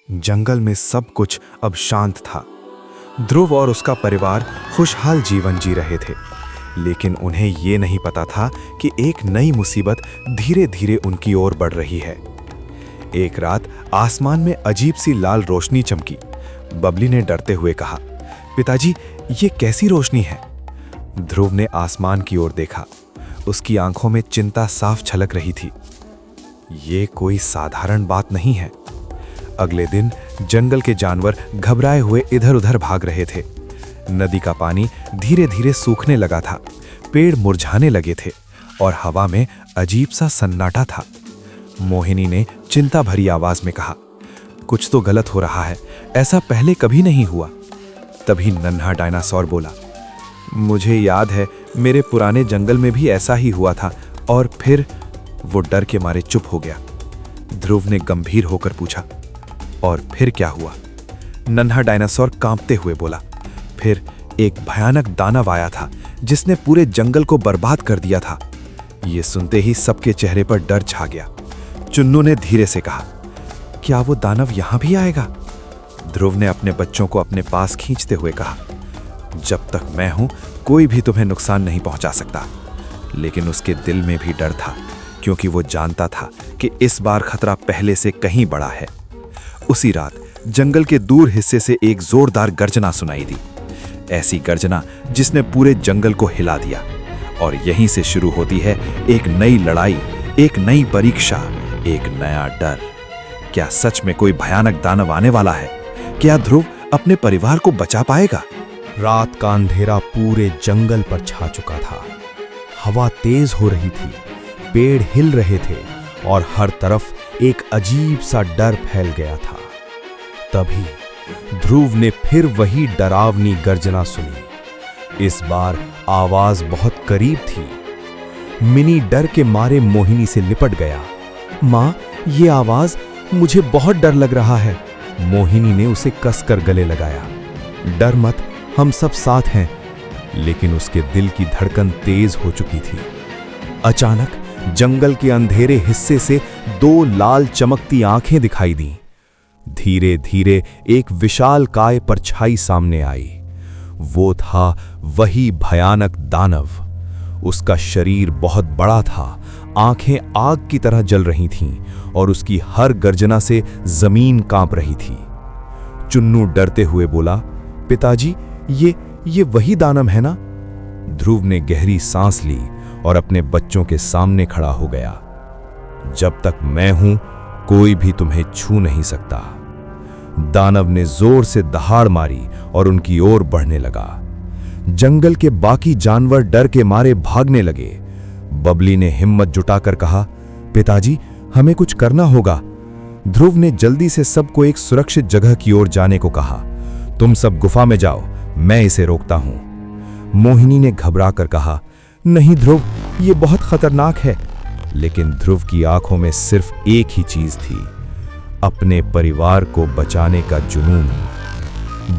जंगल में सब कुछ अब शांत था। ध्रुव और उसका परिवार खुशहाल जीवन जी रहे थे, लेकिन उन्हें ये नहीं पता था कि एक नई मुसीबत धीरे धीरे उनकी ओर बढ़ रही है। एक रात आसमान में अजीब सी लाल रोशनी चमकी। बबली ने डरते हुए कहा, पिताजी, ये कैसी रोशनी है? ध्रुव ने आसमान की ओर देखा। उसकी आंखों में चिंता साफ झलक रही थी। ये कोई साधारण बात नहीं है। अगले दिन जंगल के जानवर घबराए हुए इधर उधर भाग रहे थे। नदी का पानी धीरे धीरे सूखने लगा था, पेड़ मुरझाने लगे थे और हवा में अजीब सा सन्नाटा था। मोहिनी ने चिंता भरी आवाज में कहा, कुछ तो गलत हो रहा है, ऐसा पहले कभी नहीं हुआ। तभी नन्हा डायनासोर बोला, मुझे याद है मेरे पुराने जंगल में भी ऐसा ही हुआ था। और फिर वो डर के मारे चुप हो गया। ध्रुव ने गंभीर होकर पूछा, और फिर क्या हुआ? नन्हा डायनासोर कांपते हुए बोला, फिर एक भयानक दानव आया था जिसने पूरे जंगल को बर्बाद कर दिया था। ये सुनते ही सबके चेहरे पर डर छा गया। चुन्नू ने धीरे से कहा, क्या वो दानव यहां भी आएगा? ध्रुव ने अपने बच्चों को अपने पास खींचते हुए कहा, जब तक मैं हूं कोई भी तुम्हें नुकसान नहीं पहुंचा सकता। लेकिन उसके दिल में भी डर था, क्योंकि वो जानता था कि इस बार खतरा पहले से कहीं बड़ा है। उसी रात जंगल के दूर हिस्से से एक जोरदार गर्जना सुनाई दी, ऐसी गर्जना जिसने पूरे जंगल को हिला दिया। और यहीं से शुरू होती है एक नई लड़ाई, एक नई परीक्षा, एक नया डर। क्या सच में कोई भयानक दानव आने वाला है? क्या ध्रुव अपने परिवार को बचा पाएगा? रात का अंधेरा पूरे जंगल पर छा चुका था। हवा तेज हो रही थी, पेड़ हिल रहे थे और हर तरफ एक अजीब सा डर फैल गया था। तभी ध्रुव ने फिर वही डरावनी गर्जना सुनी। इस बार आवाज बहुत करीब थी। मिनी डर के मारे मोहिनी से लिपट गया। मां, ये आवाज, मुझे बहुत डर लग रहा है। मोहिनी ने उसे कसकर गले लगाया। डर मत, हम सब साथ हैं। लेकिन उसके दिल की धड़कन तेज हो चुकी थी। अचानक जंगल के अंधेरे हिस्से से दो लाल चमकती आंखें दिखाई दीं। धीरे धीरे एक विशालकाय परछाई सामने आई। वो था वही भयानक दानव। उसका शरीर बहुत बड़ा था, आंखें आग की तरह जल रही थीं और उसकी हर गर्जना से जमीन कांप रही थी। चुन्नू डरते हुए बोला, पिताजी, ये वही दानव है ना? ध्रुव ने गहरी सांस ली और अपने बच्चों के सामने खड़ा हो गया। जब तक मैं हूं, कोई भी तुम्हें छू नहीं सकता। दानव ने जोर से दहाड़ मारी और उनकी ओर बढ़ने लगा। जंगल के बाकी जानवर डर के मारे भागने लगे। बबली ने हिम्मत जुटाकर कहा, पिताजी, हमें कुछ करना होगा। ध्रुव ने जल्दी से सबको एक सुरक्षित जगह की ओर जाने को कहा। तुम सब गुफा में जाओ, मैं इसे रोकता हूं। मोहिनी ने घबराकर कहा, नहीं ध्रुव, ये बहुत खतरनाक है। लेकिन ध्रुव की आंखों में सिर्फ एक ही चीज थी, अपने परिवार को बचाने का जुनून।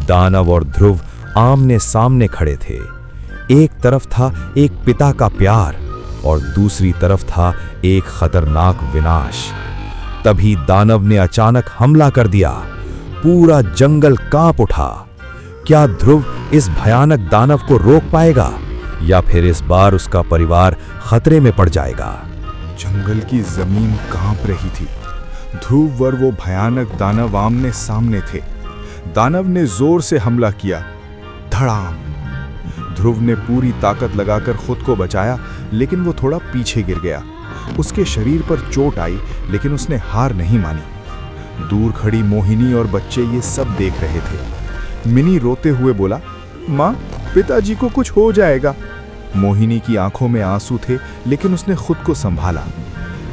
दानव और ध्रुव आमने सामने खड़े थे। एक तरफ था एक पिता का प्यार और दूसरी तरफ था एक खतरनाक विनाश। तभी दानव ने अचानक हमला कर दिया। पूरा जंगल कांप उठा। क्या ध्रुव इस भयानक दानव को रोक पाएगा या फिर इस बार उसका परिवार खतरे में पड़ जाएगा? जंगल की जमीन कांप रही थी। ध्रुव और वो भयानक दानव आमने सामने थे। दानव ने जोर से हमला किया। धड़ाम! ध्रुव ने पूरी ताकत लगाकर खुद को बचाया, लेकिन वो थोड़ा पीछे गिर गया। उसके शरीर पर चोट आई, लेकिन उसने हार नहीं मानी। दूर खड़ी मोहिनी और बच्चे ये सब देख रहे थे। मिनी रोते हुए बोला, मां, पिताजी को कुछ हो जाएगा। मोहिनी की आंखों में आंसू थे, लेकिन उसने खुद को संभाला।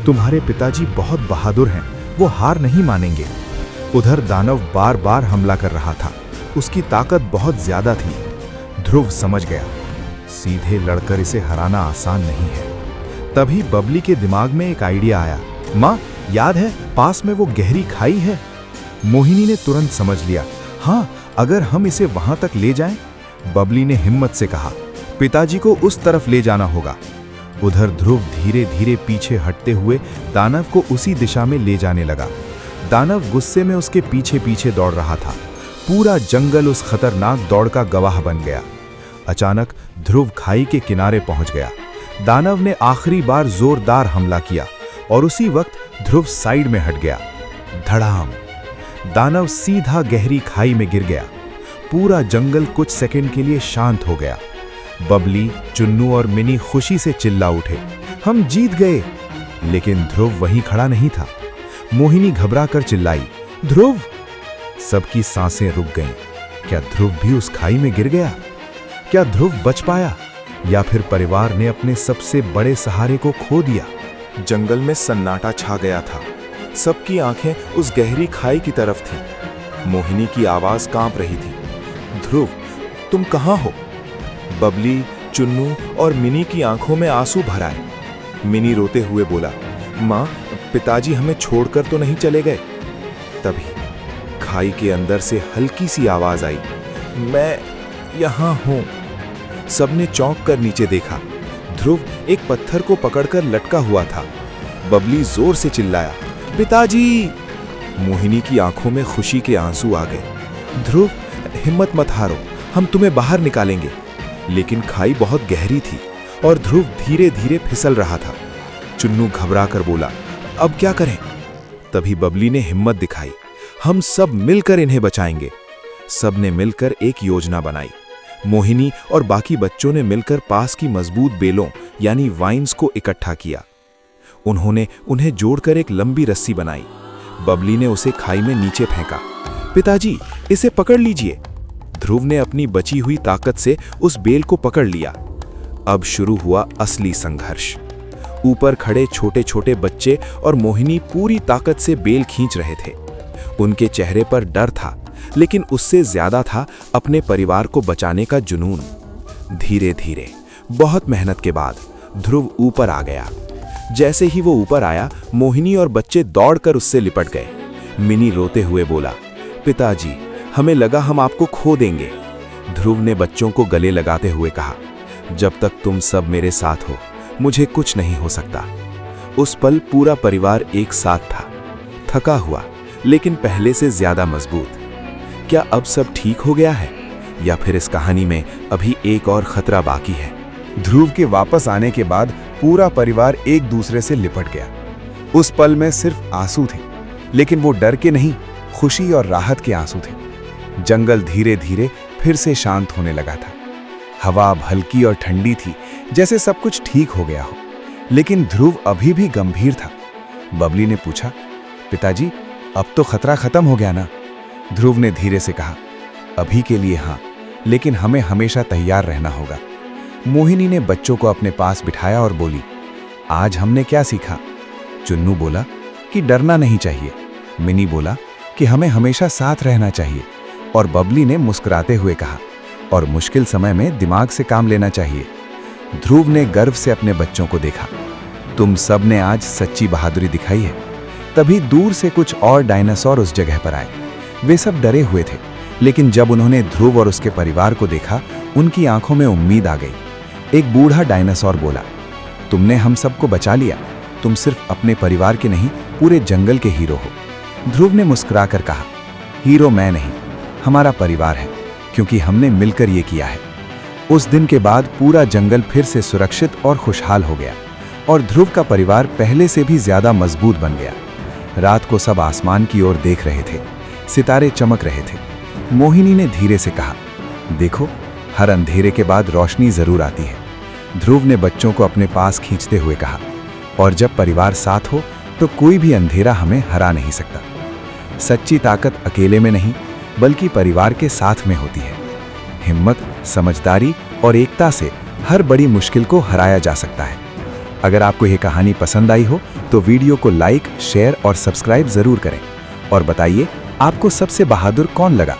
तुम्हारे पिताजी बहुत बहादुर हैं, वो हार नहीं मानेंगे। उधर दानव बार बार हमला कर रहा था। उसकी ताकत बहुत ज्यादा थी। ध्रुव समझ गया, सीधे लड़कर इसे हराना आसान नहीं है। तभी बबली के दिमाग में एक आइडिया आया। मां, याद है पास में वो गहरी खाई है? मोहिनी ने तुरंत समझ लिया, हाँ, अगर हम इसे वहां तक ले जाएं। बबली ने हिम्मत से कहा, पिताजी को उस तरफ ले जाना होगा। उधर ध्रुव धीरे धीरे पीछे हटते हुए दानव को उसी दिशा में ले जाने लगा। दानव गुस्से में उसके पीछे पीछे दौड़ रहा था। पूरा जंगल उस खतरनाक दौड़ का गवाह बन गया। अचानक ध्रुव खाई के किनारे पहुंच गया। दानव ने आखिरी बार जोरदार हमला किया और उसी वक्त ध्रुव साइड में हट गया। धड़ाम! दानव सीधा गहरी खाई में गिर गया। पूरा जंगल कुछ सेकंड के लिए शांत हो गया। बबली, चुन्नू और मिनी खुशी से चिल्ला उठे, हम जीत गए। लेकिन ध्रुव वहीं खड़ा नहीं था। मोहिनी घबरा कर चिल्लाई, ध्रुव! सबकी सांसें रुक गईं। क्या ध्रुव भी उस खाई में गिर गया? क्या ध्रुव बच पाया, या फिर परिवार ने अपने सबसे बड़े सहारे को खो दिया? जंगल में सन्नाटा छा गया था। सबकी आंखें उस गहरी खाई की तरफ थीं। मोहिनी की आवाज कांप रही थी, ध्रुव, तुम कहां हो? बबली, चुन्नू और मिनी की आंखों में आंसू भर आए। मिनी रोते हुए बोला, मां, पिताजी हमें छोड़कर तो नहीं चले गए? तभी खाई के अंदर से हल्की सी आवाज आई, मैं यहां हूं। सबने चौंक कर नीचे देखा। ध्रुव एक पत्थर को पकड़कर लटका हुआ था। बबली जोर से चिल्लाया, पिताजी! मोहिनी की आंखों में खुशी के आंसू आ गए। ध्रुव, हिम्मत मत हारो, हम तुम्हें बाहर निकालेंगे। लेकिन खाई बहुत गहरी थी और ध्रुव धीरे धीरे फिसल रहा था। चुन्नू घबरा कर बोला, अब क्या करें? तभी बबली ने हिम्मत दिखाई, हम सब मिलकर इन्हें बचाएंगे। सबने मिलकर एक योजना बनाई। मोहिनी और बाकी बच्चों ने मिलकर पास की मजबूत बेलों यानी वाइन्स को इकट्ठा किया। उन्होंने उन्हें जोड़कर एक लंबी रस्सी बनाई। बबली ने उसे खाई में नीचे फेंका। पिताजी, इसे पकड़ लीजिए। ध्रुव ने अपनी बची हुई ताकत से उस बेल को पकड़ लिया। अब शुरू हुआ असली संघर्ष। ऊपर खड़े छोटे छोटे बच्चे और मोहिनी पूरी ताकत से बेल खींच रहे थे। उनके चेहरे पर डर था, लेकिन उससे ज्यादा था अपने परिवार को बचाने का जुनून। धीरे धीरे, बहुत मेहनत के बाद ध्रुव ऊपर आ गया। जैसे ही वो ऊपर आया, मोहिनी और बच्चे दौड़कर उससे लिपट गए। मिनी रोते हुए बोला, पिताजी, हमें लगा हम आपको खो देंगे। ध्रुव ने बच्चों को गले लगाते हुए कहा, जब तक तुम सब मेरे साथ हो, मुझे कुछ नहीं हो सकता। उस पल पूरा परिवार एक साथ था, थका हुआ लेकिन पहले से ज्यादा मजबूत। क्या अब सब ठीक हो गया है, या फिर इस कहानी में अभी एक और खतरा बाकी है? ध्रुव के वापस आने के बाद पूरा परिवार एक दूसरे से लिपट गया। उस पल में सिर्फ आंसू थे, लेकिन वो डर के नहीं, खुशी और राहत के आंसू थे। जंगल धीरे धीरे फिर से शांत होने लगा था। हवा अब हल्की और ठंडी थी, जैसे सब कुछ ठीक हो गया हो। लेकिन ध्रुव अभी भी गंभीर था। बबली ने पूछा, पिताजी, अब तो खतरा खत्म हो गया ना? ध्रुव ने धीरे से कहा, अभी के लिए हाँ, लेकिन हमें हमेशा तैयार रहना होगा। मोहिनी ने बच्चों को अपने पास बिठाया और बोली, आज हमने क्या सीखा? चुन्नू बोला कि डरना नहीं चाहिए। मिनी बोला कि हमें हमेशा साथ रहना चाहिए। और बबली ने मुस्कुराते हुए कहा, और मुश्किल समय में दिमाग से काम लेना चाहिए। ध्रुव ने गर्व से अपने बच्चों को देखा, तुम सब ने आज सच्ची बहादुरी दिखाई है। तभी दूर से कुछ और डायनासोर उस जगह पर आए। वे सब डरे हुए थे, लेकिन जब उन्होंने ध्रुव और उसके परिवार को देखा, उनकी आंखों में उम्मीद आ गई। एक बूढ़ा डायनासोर बोला, तुमने हम सबको बचा लिया। तुम सिर्फ अपने परिवार के नहीं, पूरे जंगल के हीरो हो। ध्रुव ने मुस्कुराकर कहा, हीरो मैं नहीं, हमारा परिवार है, क्योंकि हमने मिलकर ये किया है। उस दिन के बाद पूरा जंगल फिर से सुरक्षित और खुशहाल हो गया, और ध्रुव का परिवार पहले से भी ज्यादा मजबूत बन गया। रात को सब आसमान की ओर देख रहे थे, सितारे चमक रहे थे। मोहिनी ने धीरे से कहा, देखो, हर अंधेरे के बाद रोशनी जरूर आती है। ध्रुव ने बच्चों को अपने पास खींचते हुए कहा, और जब परिवार साथ हो तो कोई भी अंधेरा हमें हरा नहीं सकता। सच्ची ताकत अकेले में नहीं, बल्कि परिवार के साथ में होती है। हिम्मत, समझदारी और एकता से हर बड़ी मुश्किल को हराया जा सकता है। अगर आपको यह कहानी पसंद आई हो तो वीडियो को लाइक, शेयर और सब्सक्राइब जरूर करें, और बताइए आपको सबसे बहादुर कौन लगा।